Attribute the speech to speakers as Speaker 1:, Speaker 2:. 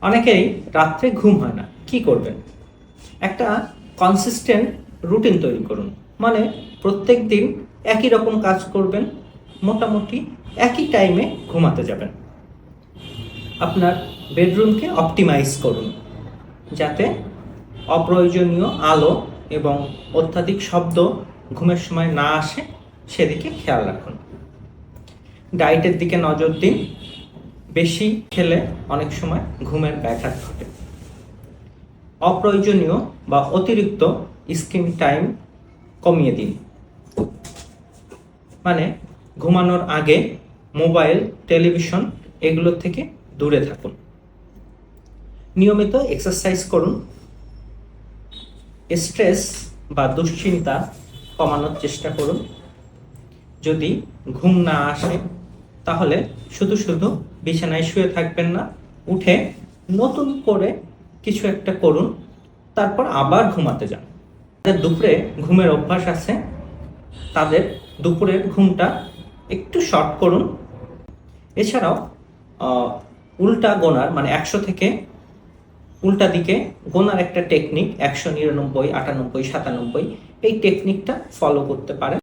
Speaker 1: অনেকেরই রাত্রে ঘুম হয় না, কি করবেন? একটা কনসিস্টেন্ট রুটিন তৈরি করুন। মানে প্রত্যেক দিন একই রকম কাজ করবেন, মোটামুটি একই টাইমে ঘুমাতে যাবেন। আপনার বেডরুমকে অপটিমাইজ করুন যাতে অপ্রয়োজনীয় আলো এবং অত্যাধিক শব্দ ঘুমের সময় না আসে, সেদিকে খেয়াল রাখুন। ডায়েটের দিকে নজর দিন। বেশি খেলে অনেক সময় ঘুমের ব্যাঘাত ঘটে। অপ্রয়োজনীয় বা অতিরিক্ত স্ক্রিন টাইম কমিয়ে দিন। মানে ঘুমানোর আগে মোবাইল, টেলিভিশন এগুলোর থেকে দূরে থাকুন। নিয়মিত এক্সারসাইজ করুন। স্ট্রেস বা দুশ্চিন্তা কমানোর চেষ্টা করুন। যদি ঘুম না আসে তাহলে শুধু শুধু বিছানায় শুয়ে থাকবেন না, উঠে নতুন করে কিছু একটা করুন, তারপর আবার ঘুমাতে যান। যাদের দুপুরে ঘুমের অভ্যাস আছে তাদের দুপুরের ঘুমটা একটু শর্ট করুন। এছাড়াও উল্টা গোনার মানে 100 থেকে উল্টা দিকে গোনার একটা টেকনিক, 199, 98, 97, এই টেকনিকটা ফলো করতে পারেন।